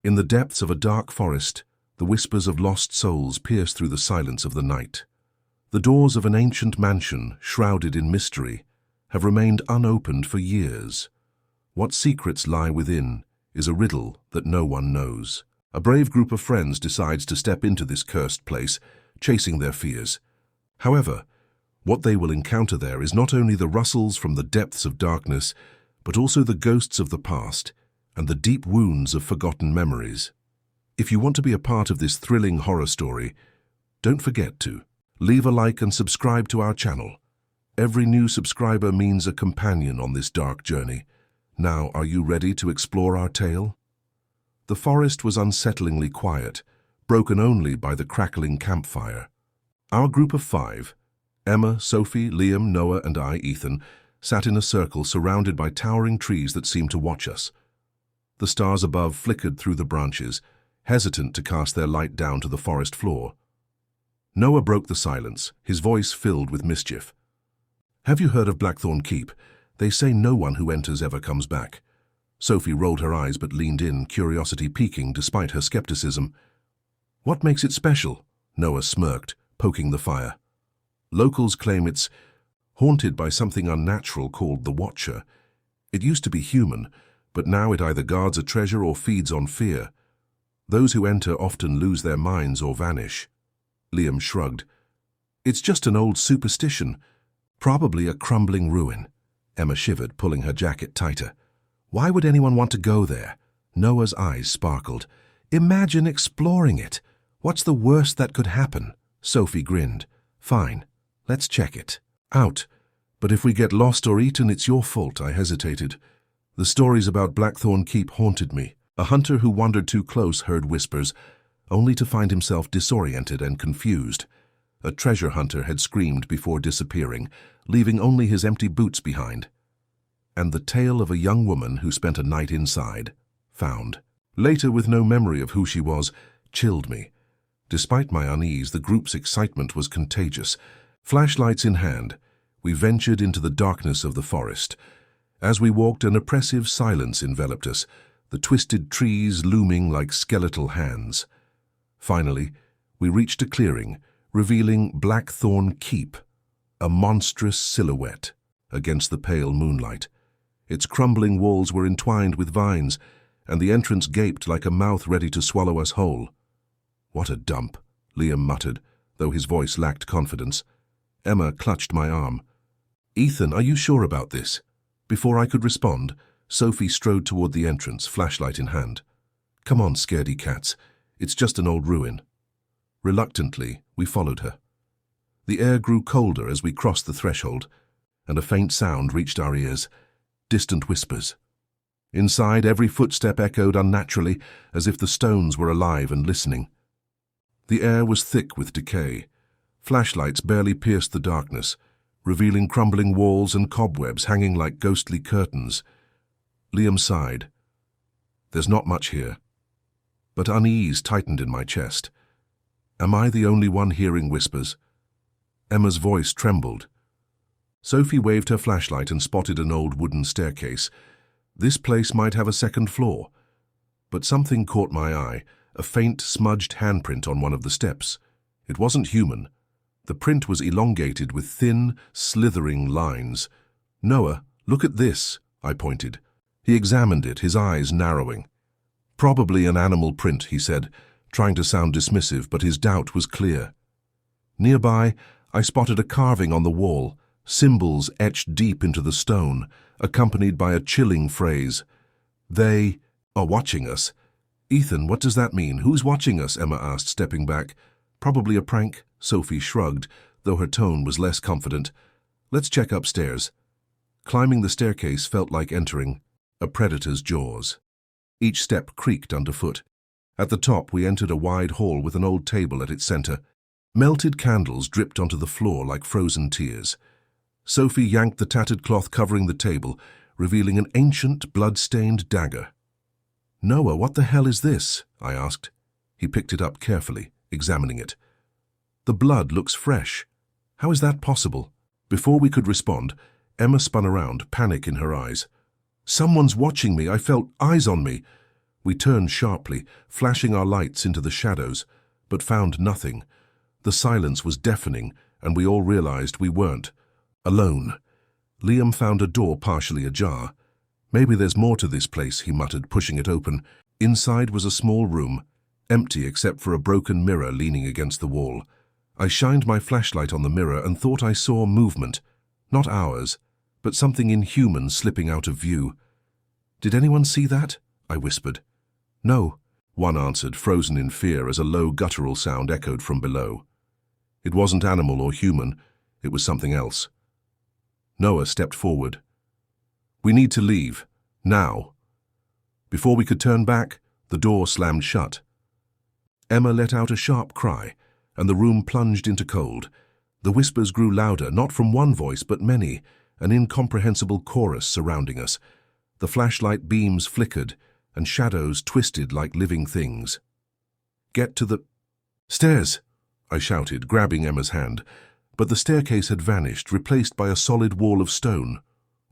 In the depths of a dark forest, the whispers of lost souls pierce through the silence of the night. The doors of an ancient mansion, shrouded in mystery, have remained unopened for years. What secrets lie within is a riddle that no one knows. A brave group of friends decides to step into this cursed place, chasing their fears. However, what they will encounter there is not only the rustles from the depths of darkness, but also the ghosts of the past and the deep wounds of forgotten memories. If you want to be a part of this thrilling horror story, don't forget to leave a like and subscribe to our channel. Every new subscriber means a companion on this dark journey. Now, are you ready to explore our tale? The forest was unsettlingly quiet, broken only by the crackling campfire. Our group of 5, Emma, Sophie, Liam, Noah, and I, Ethan, sat in a circle surrounded by towering trees that seemed to watch us. The stars above flickered through the branches, hesitant to cast their light down to the forest floor. Noah broke the silence, his voice filled with mischief. "Have you heard of Blackthorn Keep? They say no one who enters ever comes back." Sophie rolled her eyes but leaned in, curiosity piquing despite her skepticism. "What makes it special?" Noah smirked, poking the fire. "Locals claim it's haunted by something unnatural called the Watcher. It used to be human, but now it either guards a treasure or feeds on fear. Those who enter often lose their minds or vanish." Liam shrugged. "It's just an old superstition, probably a crumbling ruin." Emma shivered, pulling her jacket tighter. "Why would anyone want to go there?" Noah's eyes sparkled. "Imagine exploring it. What's the worst that could happen?" Sophie grinned. "Fine, let's check it out. But if we get lost or eaten, it's your fault." I hesitated. The stories about Blackthorn Keep haunted me. A hunter who wandered too close heard whispers, only to find himself disoriented and confused. A treasure hunter had screamed before disappearing, leaving only his empty boots behind. And the tale of a young woman who spent a night inside, found later with no memory of who she was, chilled me. Despite my unease, the group's excitement was contagious. Flashlights in hand, we ventured into the darkness of the forest. As we walked, an oppressive silence enveloped us, the twisted trees looming like skeletal hands. Finally, we reached a clearing, revealing Blackthorn Keep, a monstrous silhouette against the pale moonlight. Its crumbling walls were entwined with vines, and the entrance gaped like a mouth ready to swallow us whole. "What a dump," Liam muttered, though his voice lacked confidence. Emma clutched my arm. "Ethan, are you sure about this?" Before I could respond, Sophie strode toward the entrance, flashlight in hand. "Come on, scaredy cats. It's just an old ruin." Reluctantly, we followed her. The air grew colder as we crossed the threshold, and a faint sound reached our ears, distant whispers. Inside, every footstep echoed unnaturally, as if the stones were alive and listening. The air was thick with decay. Flashlights barely pierced the darkness, revealing crumbling walls and cobwebs hanging like ghostly curtains. Liam sighed. "There's not much here." But unease tightened in my chest. Am I the only one hearing whispers? Emma's voice trembled. Sophie waved her flashlight and spotted an old wooden staircase. This place might have a second floor. But something caught my eye, a faint, smudged handprint on one of the steps. It wasn't human. The print was elongated with thin, slithering lines. "Noah, look at this," I pointed. He examined it, his eyes narrowing. "Probably an animal print," he said, trying to sound dismissive, but his doubt was clear. Nearby, I spotted a carving on the wall, symbols etched deep into the stone, accompanied by a chilling phrase. "They are watching us." "Ethan, what does that mean? Who's watching us?" Emma asked, stepping back. "Probably a prank," Sophie shrugged, though her tone was less confident. "Let's check upstairs." Climbing the staircase felt like entering a predator's jaws. Each step creaked underfoot. At the top, we entered a wide hall with an old table at its center. Melted candles dripped onto the floor like frozen tears. Sophie yanked the tattered cloth covering the table, revealing an ancient, blood-stained dagger. "Noah, what the hell is this?" I asked. He picked it up carefully, examining it. "The blood looks fresh. How is that possible?" Before we could respond, Emma spun around, panic in her eyes. "Someone's watching me. I felt eyes on me." We turned sharply, flashing our lights into the shadows, but found nothing. The silence was deafening, and we all realized we weren't alone. Liam found a door partially ajar. "Maybe there's more to this place," he muttered, pushing it open. Inside was a small room, empty except for a broken mirror leaning against the wall. I shined my flashlight on the mirror and thought I saw movement. Not ours, but something inhuman slipping out of view. "Did anyone see that?" I whispered. "No," one answered, frozen in fear as a low guttural sound echoed from below. It wasn't animal or human, it was something else. Noah stepped forward. "We need to leave, now." Before we could turn back, the door slammed shut. Emma let out a sharp cry, and the room plunged into cold. The whispers grew louder, not from one voice but many, an incomprehensible chorus surrounding us. The flashlight beams flickered, and shadows twisted like living things. "Get to the stairs," I shouted, grabbing Emma's hand. But the staircase had vanished, replaced by a solid wall of stone.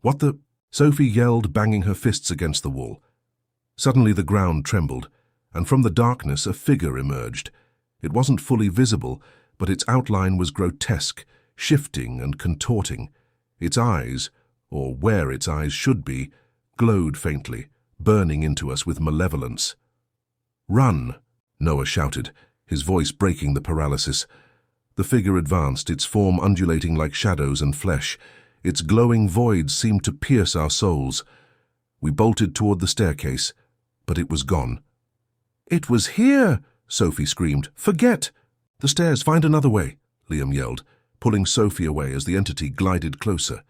"What the—" Sophie yelled, banging her fists against the wall. Suddenly the ground trembled, and from the darkness a figure emerged. It wasn't fully visible, but its outline was grotesque, shifting and contorting. Its eyes, or where its eyes should be, glowed faintly, burning into us with malevolence. "Run!" Noah shouted, his voice breaking the paralysis. The figure advanced, its form undulating like shadows and flesh. Its glowing void seemed to pierce our souls. We bolted toward the staircase, but it was gone. "It was here!" Sophie screamed. "Forget!" "The stairs, find another way," Liam yelled, pulling Sophie away as the entity glided closer.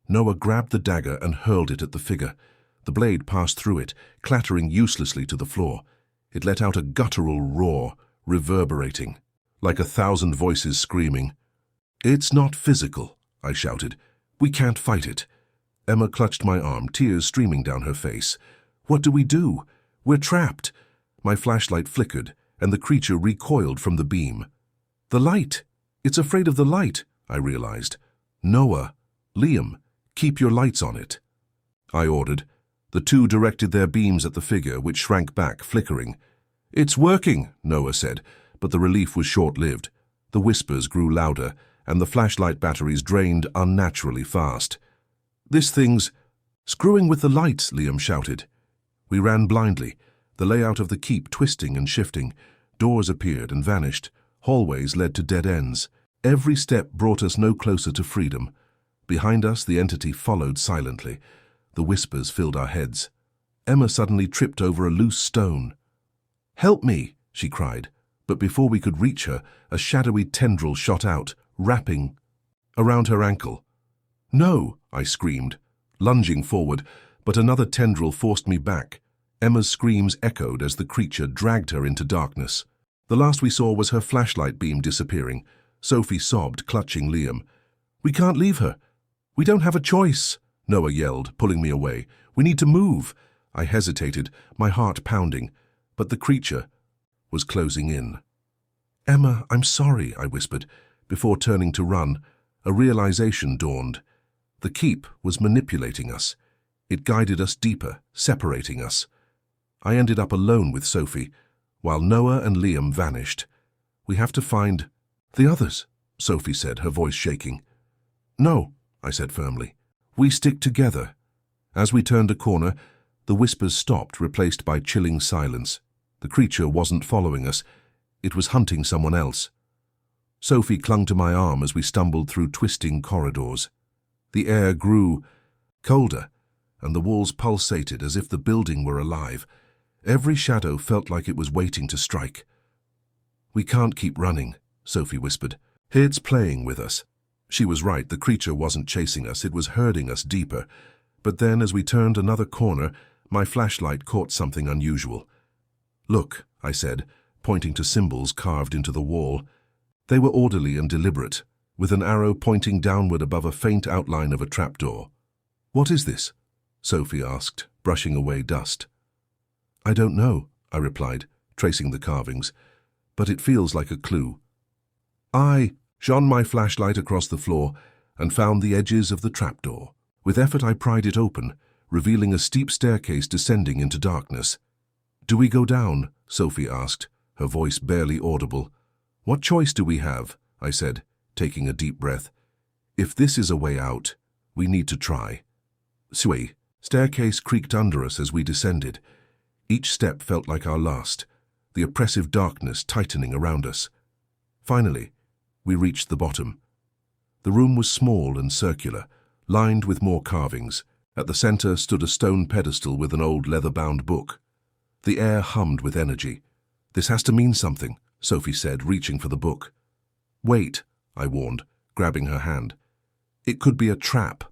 Noah grabbed the dagger and hurled it at the figure. The blade passed through it, clattering uselessly to the floor. It let out a guttural roar, reverberating, like 1,000 voices screaming. "It's not physical," I shouted. "We can't fight it." Emma clutched my arm, tears streaming down her face. "What do we do? We're trapped." My flashlight flickered, and the creature recoiled from the beam. "The light! It's afraid of the light," I realized. "Noah, Liam, keep your lights on it," I ordered. The two directed their beams at the figure, which shrank back, flickering. "It's working," Noah said, but the relief was short-lived. The whispers grew louder, and the flashlight batteries drained unnaturally fast. "This thing's screwing with the lights," Liam shouted. We ran blindly, the layout of the keep twisting and shifting. Doors appeared and vanished. Hallways led to dead ends. Every step brought us no closer to freedom. Behind us, the entity followed silently. The whispers filled our heads. Emma suddenly tripped over a loose stone. "Help me!" she cried, but before we could reach her, a shadowy tendril shot out, wrapping around her ankle. "No!" I screamed, lunging forward, but another tendril forced me back. Emma's screams echoed as the creature dragged her into darkness. The last we saw was her flashlight beam disappearing. Sophie sobbed, clutching Liam. "We can't leave her. We don't have a choice," Noah yelled, pulling me away. "We need to move." I hesitated, my heart pounding, but the creature was closing in. "Emma, I'm sorry," I whispered. Before turning to run, a realization dawned. The keep was manipulating us. It guided us deeper, separating us. I ended up alone with Sophie, while Noah and Liam vanished. "We have to find the others," Sophie said, her voice shaking. "No," I said firmly. "We stick together." As we turned a corner, the whispers stopped, replaced by chilling silence. The creature wasn't following us. It was hunting someone else. Sophie clung to my arm as we stumbled through twisting corridors. The air grew colder, and the walls pulsated as if the building were alive. Every shadow felt like it was waiting to strike. "We can't keep running," Sophie whispered. "It's playing with us." She was right, the creature wasn't chasing us, it was herding us deeper. But then, as we turned another corner, my flashlight caught something unusual. "Look," I said, pointing to symbols carved into the wall. They were orderly and deliberate, with an arrow pointing downward above a faint outline of a trapdoor. "What is this?" Sophie asked, brushing away dust. "I don't know," I replied, tracing the carvings, "but it feels like a clue." I shone my flashlight across the floor and found the edges of the trapdoor. With effort I pried it open, revealing a steep staircase descending into darkness. "Do we go down?" Sophie asked, her voice barely audible. "What choice do we have?" I said, taking a deep breath. "If this is a way out, we need to try." Sway. Staircase creaked under us as we descended. Each step felt like our last, the oppressive darkness tightening around us. Finally, we reached the bottom. The room was small and circular, lined with more carvings. At the center stood a stone pedestal with an old leather-bound book. The air hummed with energy. "This has to mean something," Sophie said, reaching for the book. "Wait," I warned, grabbing her hand. "It could be a trap."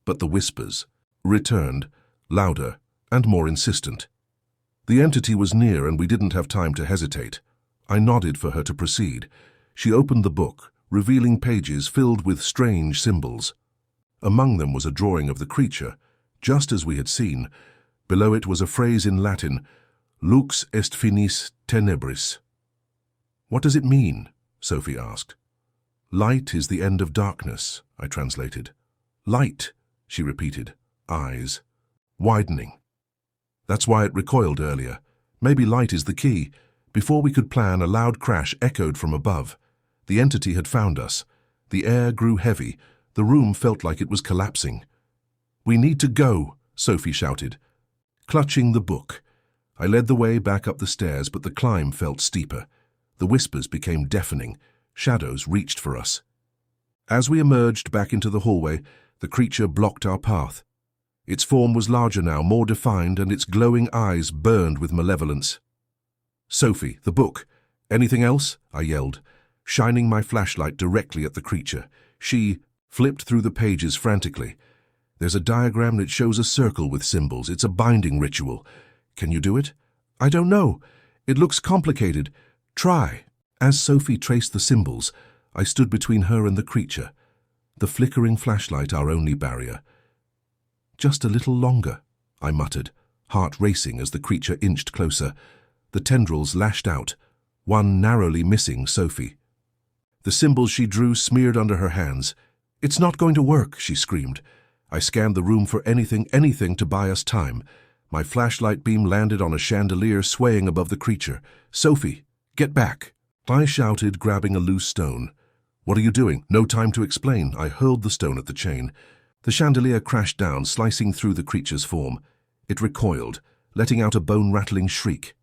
But the whispers returned, louder and more insistent. The entity was near and we didn't have time to hesitate. I nodded for her to proceed. She opened the book, revealing pages filled with strange symbols. Among them was a drawing of the creature, just as we had seen. Below it was a phrase in Latin, "Lux est finis tenebris." "What does it mean?" Sophie asked. "Light is the end of darkness," I translated. "Light," she repeated, eyes widening. "That's why it recoiled earlier. Maybe light is the key." Before we could plan, a loud crash echoed from above. The entity had found us. The air grew heavy. The room felt like it was collapsing. "We need to go," Sophie shouted, clutching the book. I led the way back up the stairs, but the climb felt steeper. The whispers became deafening. Shadows reached for us. As we emerged back into the hallway, the creature blocked our path. Its form was larger now, more defined, and its glowing eyes burned with malevolence. "Sophie, the book. Anything else?" I yelled, shining my flashlight directly at the creature. She flipped through the pages frantically. "There's a diagram that shows a circle with symbols. It's a binding ritual. Can you do it?" "I don't know. It looks complicated. Try." As Sophie traced the symbols, I stood between her and the creature, the flickering flashlight our only barrier. "Just a little longer," I muttered, heart racing as the creature inched closer. The tendrils lashed out, one narrowly missing Sophie. The symbols she drew smeared under her hands. "It's not going to work," she screamed. I scanned the room for anything to buy us time. My flashlight beam landed on a chandelier swaying above the creature. "Sophie, get back!" I shouted, grabbing a loose stone. "What are you doing?" "No time to explain." I hurled the stone at the chain. The chandelier crashed down, slicing through the creature's form. It recoiled, letting out a bone-rattling shriek.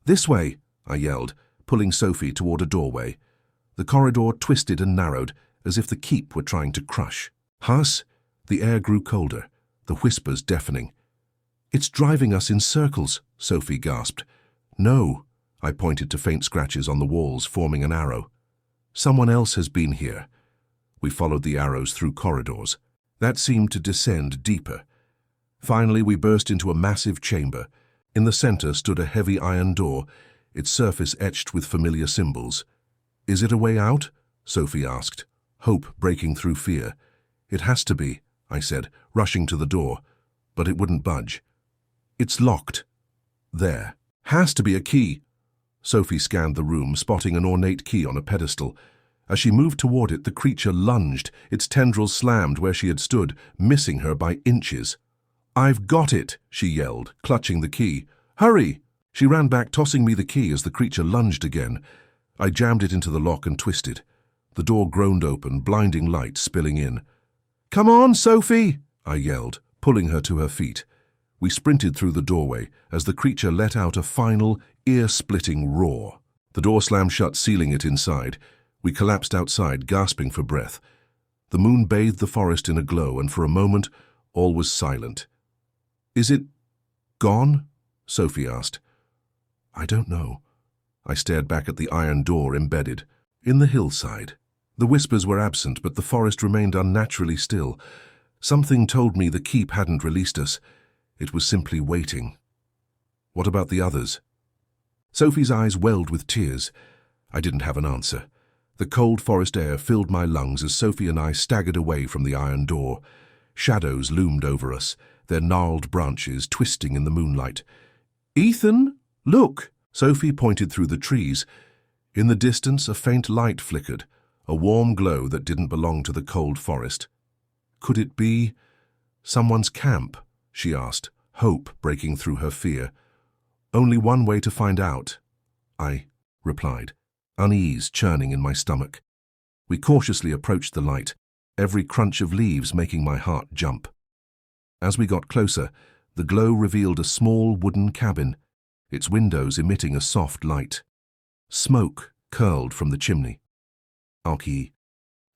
"This way!" I yelled, pulling Sophie toward a doorway. The corridor twisted and narrowed, as if the keep were trying to crush. "Huss?" The air grew colder, the whispers deafening. "It's driving us in circles," Sophie gasped. "No," I pointed to faint scratches on the walls, forming an arrow. "Someone else has been here." We followed the arrows through corridors. That seemed to descend deeper. Finally, we burst into a massive chamber. In the center stood a heavy iron door, its surface etched with familiar symbols. "Is it a way out?" Sophie asked, hope breaking through fear. "It has to be," I said, rushing to the door, but it wouldn't budge. "It's locked." "There. Has to be a key." Sophie scanned the room, spotting an ornate key on a pedestal. As she moved toward it, the creature lunged, its tendrils slammed where she had stood, missing her by inches. "I've got it," she yelled, clutching the key. "Hurry!" She ran back, tossing me the key as the creature lunged again. I jammed it into the lock and twisted. The door groaned open, blinding light spilling in. "Come on, Sophie!" I yelled, pulling her to her feet. We sprinted through the doorway as the creature let out a final, ear-splitting roar. The door slammed shut, sealing it inside. We collapsed outside, gasping for breath. The moon bathed the forest in a glow, and for a moment, all was silent. "Is it gone?" Sophie asked. "I don't know." I stared back at the iron door embedded in the hillside. The whispers were absent, but the forest remained unnaturally still. Something told me the keep hadn't released us. It was simply waiting. "What about the others?" Sophie's eyes welled with tears. I didn't have an answer. The cold forest air filled my lungs as Sophie and I staggered away from the iron door. Shadows loomed over us, their gnarled branches twisting in the moonlight. "Ethan, look!" Sophie pointed through the trees. In the distance, a faint light flickered, a warm glow that didn't belong to the cold forest. "Could it be someone's camp?" she asked, hope breaking through her fear. Only one way to find out, I replied, unease churning in my stomach. We cautiously approached the light, every crunch of leaves making my heart jump. As we got closer, the glow revealed a small wooden cabin, its windows emitting a soft light. Smoke curled from the chimney. "Arky,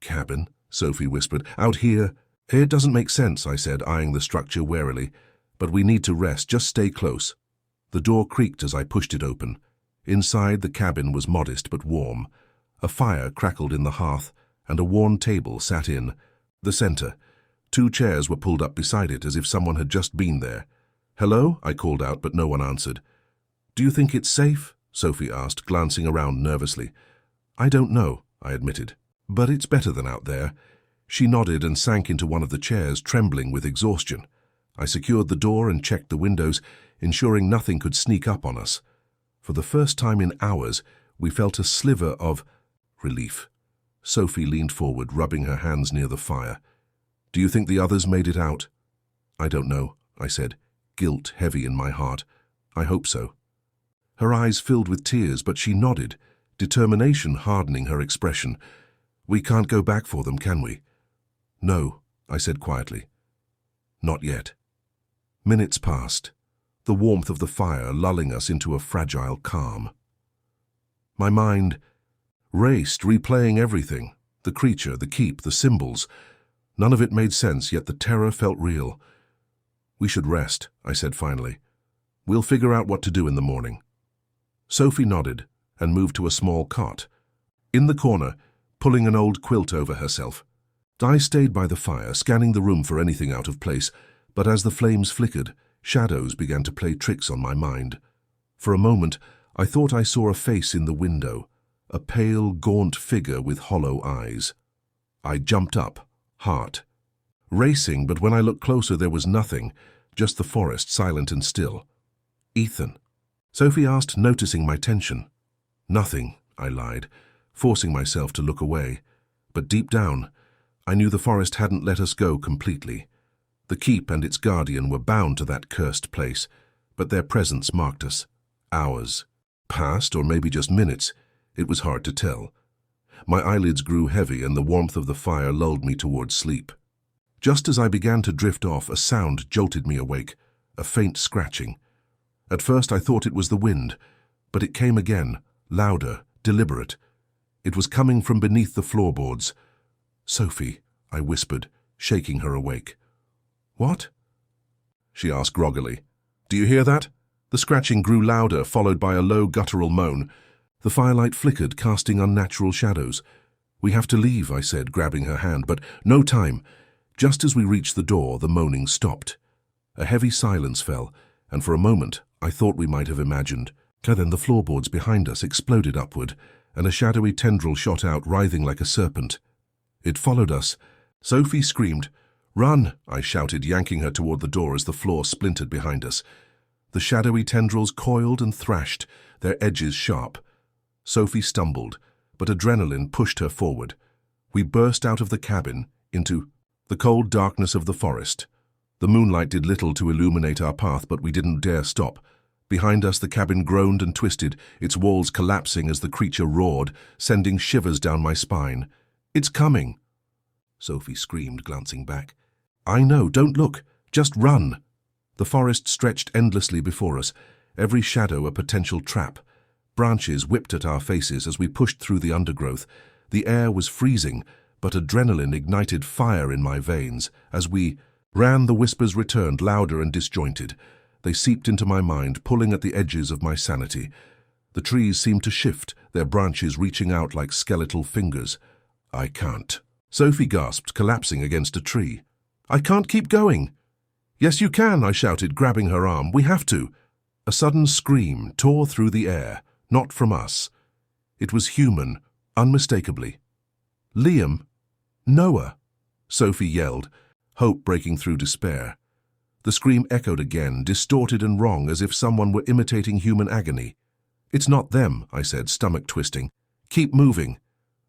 cabin," Sophie whispered. "Out here." "It doesn't make sense," I said, eyeing the structure warily. "But we need to rest. Just stay close." The door creaked as I pushed it open. Inside, the cabin was modest but warm. A fire crackled in the hearth, and a worn table sat in the center. 2 chairs were pulled up beside it as if someone had just been there. "Hello?" I called out, but no one answered. "Do you think it's safe?" Sophie asked, glancing around nervously. "I don't know," I admitted, "but it's better than out there." She nodded and sank into one of the chairs, trembling with exhaustion. I secured the door and checked the windows, ensuring nothing could sneak up on us. For the first time in hours, we felt a sliver of relief. Sophie leaned forward, rubbing her hands near the fire. "Do you think the others made it out?" "I don't know," I said, guilt heavy in my heart. "I hope so." Her eyes filled with tears, but she nodded, determination hardening her expression. "We can't go back for them, can we?" "No," I said quietly. "Not yet." Minutes passed, the warmth of the fire lulling us into a fragile calm. My mind raced, replaying everything, the creature, the keep, the symbols. None of it made sense, yet the terror felt real. "We should rest," I said finally. "We'll figure out what to do in the morning." Sophie nodded and moved to a small cot. In the corner, pulling an old quilt over herself. I stayed by the fire, scanning the room for anything out of place, but as the flames flickered, shadows began to play tricks on my mind. For a moment, I thought I saw a face in the window, a pale, gaunt figure with hollow eyes. I jumped up, heart racing, but when I looked closer there was nothing, just the forest, silent and still. "Ethan?" Sophie asked, noticing my tension. "Nothing," I lied, forcing myself to look away. But deep down, I knew the forest hadn't let us go completely. The keep and its guardian were bound to that cursed place, but their presence marked us. Hours passed, or maybe just minutes. It was hard to tell. My eyelids grew heavy and the warmth of the fire lulled me towards sleep. Just as I began to drift off, a sound jolted me awake, a faint scratching. At first I thought it was the wind, but it came again, louder, deliberate. It was coming from beneath the floorboards. "Sophie," I whispered, shaking her awake. "What?" she asked groggily. "Do you hear that?" The scratching grew louder, followed by a low guttural moan. The firelight flickered, casting unnatural shadows. "We have to leave," I said, grabbing her hand, but no time. Just as we reached the door, the moaning stopped. A heavy silence fell, and for a moment I thought we might have imagined. Then the floorboards behind us exploded upward, and a shadowy tendril shot out, writhing like a serpent. It followed us. Sophie screamed. "Run!" I shouted, yanking her toward the door as the floor splintered behind us. The shadowy tendrils coiled and thrashed, their edges sharp. Sophie stumbled, but adrenaline pushed her forward. We burst out of the cabin into the cold darkness of the forest. The moonlight did little to illuminate our path, but we didn't dare stop. Behind us the cabin groaned and twisted, its walls collapsing as the creature roared, sending shivers down my spine. "It's coming!" Sophie screamed, glancing back. "I know, don't look, just run!" The forest stretched endlessly before us, every shadow a potential trap. Branches whipped at our faces as we pushed through the undergrowth. The air was freezing, but adrenaline ignited fire in my veins. As we ran, the whispers returned, louder and disjointed. They seeped into my mind, pulling at the edges of my sanity. The trees seemed to shift, their branches reaching out like skeletal fingers. "I can't," Sophie gasped, collapsing against a tree. "I can't keep going." "Yes, you can," I shouted, grabbing her arm. "We have to." A sudden scream tore through the air, not from us. It was human, unmistakably. "Liam? Noah!" Sophie yelled, hope breaking through despair. The scream echoed again, distorted and wrong, as if someone were imitating human agony. "It's not them," I said, stomach twisting. "Keep moving."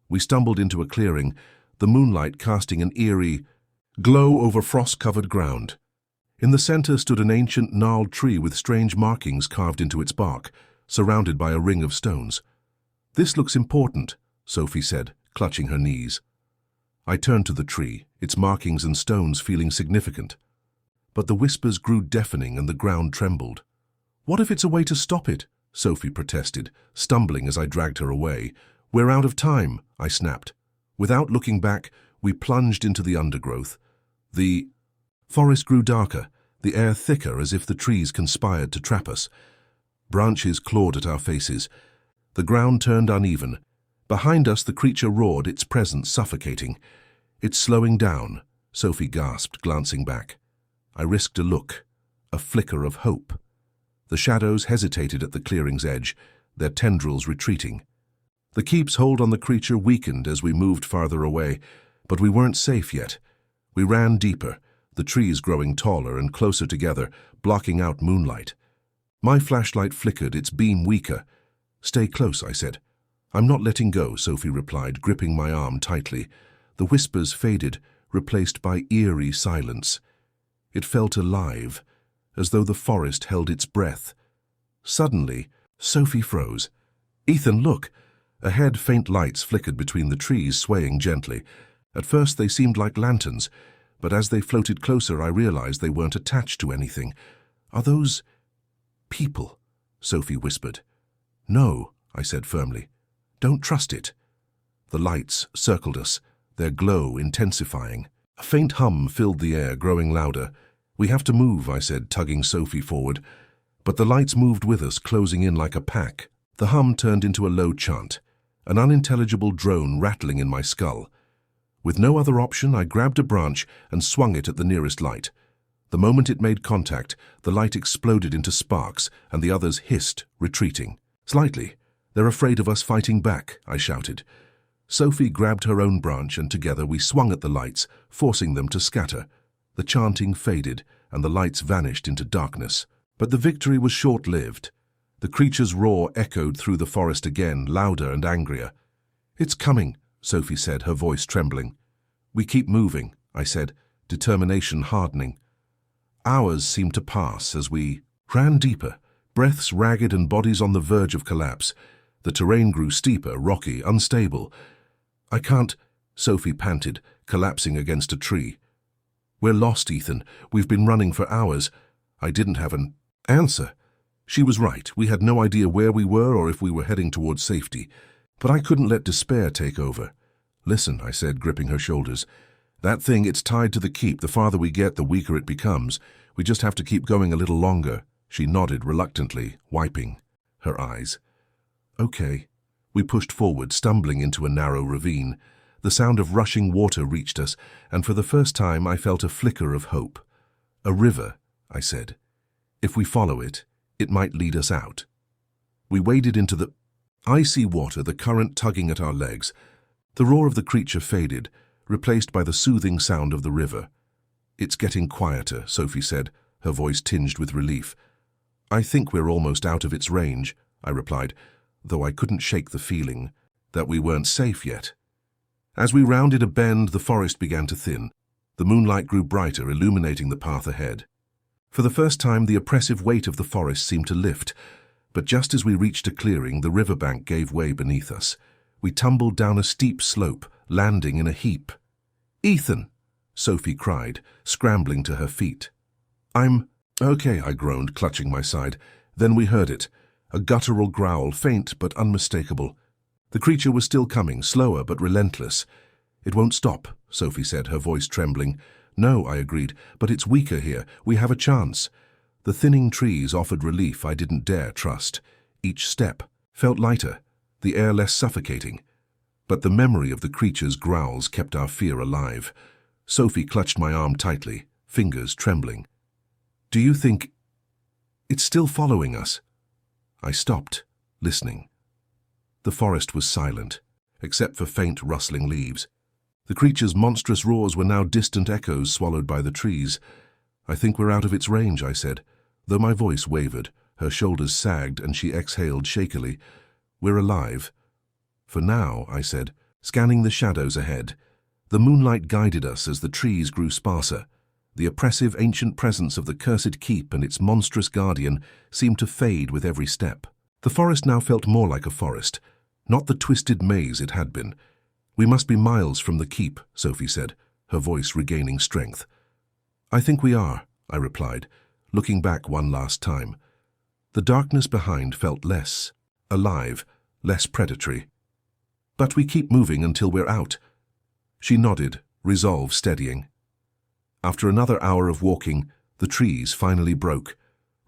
We stumbled into a clearing, the moonlight casting an eerie glow over frost-covered ground. In the center stood an ancient gnarled tree with strange markings carved into its bark, surrounded by a ring of stones. "This looks important," Sophie said, clutching her knees. I turned to the tree, its markings and stones feeling significant. But the whispers grew deafening and the ground trembled. "What if it's a way to stop it?" Sophie protested, stumbling as I dragged her away. "We're out of time," I snapped. Without looking back, we plunged into the undergrowth. The forest grew darker, the air thicker as if the trees conspired to trap us. Branches clawed at our faces. The ground turned uneven. Behind us the creature roared, its presence suffocating. "It's slowing down," Sophie gasped, glancing back. I risked a look, a flicker of hope. The shadows hesitated at the clearing's edge, their tendrils retreating. The keep's hold on the creature weakened as we moved farther away, but we weren't safe yet. We ran deeper, the trees growing taller and closer together, blocking out moonlight. My flashlight flickered, its beam weaker. "Stay close," I said. "I'm not letting go," Sophie replied, gripping my arm tightly. The whispers faded, replaced by eerie silence. It felt alive, as though the forest held its breath. Suddenly, Sophie froze. "Ethan, look!" Ahead, faint lights flickered between the trees, swaying gently. At first they seemed like lanterns, but as they floated closer I realized they weren't attached to anything. "Are those people?" Sophie whispered. "No," I said firmly. "Don't trust it." The lights circled us, their glow intensifying. A faint hum filled the air, growing louder. "We have to move," I said, tugging Sophie forward. But the lights moved with us, closing in like a pack. The hum turned into a low chant, an unintelligible drone rattling in my skull. With no other option, I grabbed a branch and swung it at the nearest light. The moment it made contact, the light exploded into sparks, and the others hissed, retreating. "Slightly. They're afraid of us fighting back," I shouted. Sophie grabbed her own branch, and together we swung at the lights, forcing them to scatter. The chanting faded, and the lights vanished into darkness. But the victory was short-lived. The creature's roar echoed through the forest again, louder and angrier. "It's coming," Sophie said, her voice trembling. "We keep moving," I said, determination hardening. Hours seemed to pass as we ran deeper, breaths ragged and bodies on the verge of collapse. The terrain grew steeper, rocky, unstable. "I can't," Sophie panted, collapsing against a tree. "We're lost, Ethan. We've been running for hours." I didn't have an answer. She was right. We had no idea where we were or if we were heading towards safety. But I couldn't let despair take over. "Listen," I said, gripping her shoulders. "That thing, it's tied to the keep. The farther we get, the weaker it becomes. We just have to keep going a little longer." She nodded reluctantly, wiping her eyes. "Okay." We pushed forward, stumbling into a narrow ravine. The sound of rushing water reached us, and for the first time I felt a flicker of hope. "A river," I said. "If we follow it, it might lead us out." We waded into the icy water, the current tugging at our legs. The roar of the creature faded, replaced by the soothing sound of the river. "It's getting quieter," Sophie said, her voice tinged with relief. "I think we're almost out of its range," I replied, though I couldn't shake the feeling that we weren't safe yet. As we rounded a bend, the forest began to thin. The moonlight grew brighter, illuminating the path ahead. For the first time, the oppressive weight of the forest seemed to lift, but just as we reached a clearing, the riverbank gave way beneath us. We tumbled down a steep slope, landing in a heap. "Ethan!" Sophie cried, scrambling to her feet. "I'm okay," I groaned, clutching my side. Then we heard it, a guttural growl, faint but unmistakable. The creature was still coming, slower but relentless. "It won't stop," Sophie said, her voice trembling. "No," I agreed, "but it's weaker here. We have a chance." The thinning trees offered relief I didn't dare trust. Each step felt lighter, the air less suffocating. But the memory of the creature's growls kept our fear alive. Sophie clutched my arm tightly, fingers trembling. "Do you think it's still following us?" I stopped, listening. The forest was silent, except for faint rustling leaves. The creature's monstrous roars were now distant echoes swallowed by the trees. "I think we're out of its range," I said. Though my voice wavered, her shoulders sagged and she exhaled shakily. "We're alive." "For now," I said, scanning the shadows ahead. The moonlight guided us as the trees grew sparser. The oppressive ancient presence of the cursed keep and its monstrous guardian seemed to fade with every step. The forest now felt more like a forest, not the twisted maze it had been. "We must be miles from the keep," Sophie said, her voice regaining strength. "I think we are," I replied, looking back one last time. The darkness behind felt less alive, less predatory. "But we keep moving until we're out." She nodded, resolve steadying. After another hour of walking, the trees finally broke,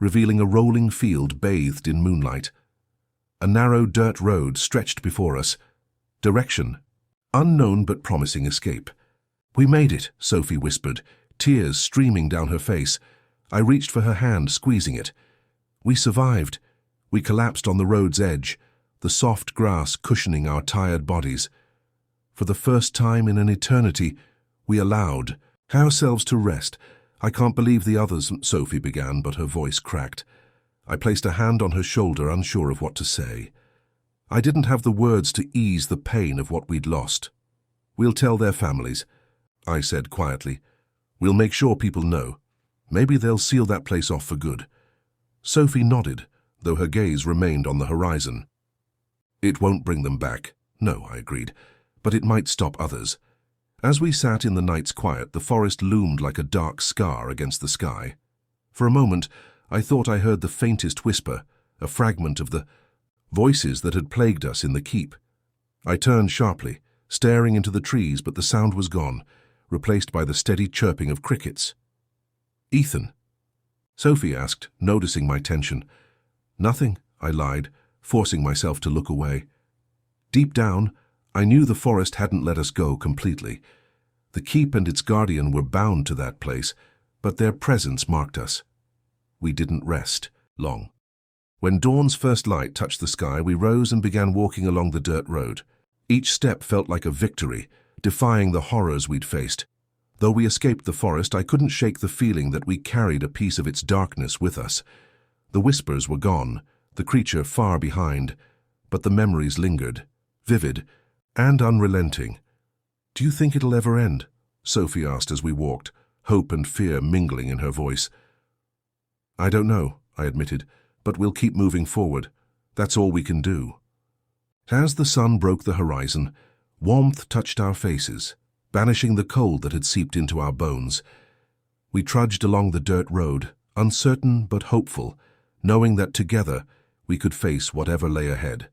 revealing a rolling field bathed in moonlight. A narrow dirt road stretched before us. Direction: unknown but promising escape. "We made it," Sophie whispered, tears streaming down her face. I reached for her hand, squeezing it. "We survived." We collapsed on the road's edge, the soft grass cushioning our tired bodies. For the first time in an eternity, we allowed ourselves to rest. "I can't believe the others," Sophie began, but her voice cracked. I placed a hand on her shoulder, unsure of what to say. I didn't have the words to ease the pain of what we'd lost. "We'll tell their families," I said quietly. "We'll make sure people know. Maybe they'll seal that place off for good." Sophie nodded, though her gaze remained on the horizon. "It won't bring them back." "No," I agreed, "but it might stop others." As we sat in the night's quiet, the forest loomed like a dark scar against the sky. For a moment, I thought I heard the faintest whisper, a fragment of the voices that had plagued us in the keep. I turned sharply, staring into the trees, but the sound was gone, replaced by the steady chirping of crickets. "Ethan?" Sophie asked, noticing my tension. "Nothing," I lied, forcing myself to look away. Deep down, I knew the forest hadn't let us go completely. The keep and its guardian were bound to that place, but their presence marked us. We didn't rest long. When dawn's first light touched the sky, we rose and began walking along the dirt road. Each step felt like a victory, defying the horrors we'd faced. Though we escaped the forest, I couldn't shake the feeling that we carried a piece of its darkness with us. The whispers were gone, the creature far behind, but the memories lingered, vivid and unrelenting. "Do you think it'll ever end?" Sophie asked as we walked, hope and fear mingling in her voice. "I don't know," I admitted, "but we'll keep moving forward. That's all we can do." As the sun broke the horizon, warmth touched our faces, banishing the cold that had seeped into our bones. We trudged along the dirt road, uncertain but hopeful, knowing that together we could face whatever lay ahead.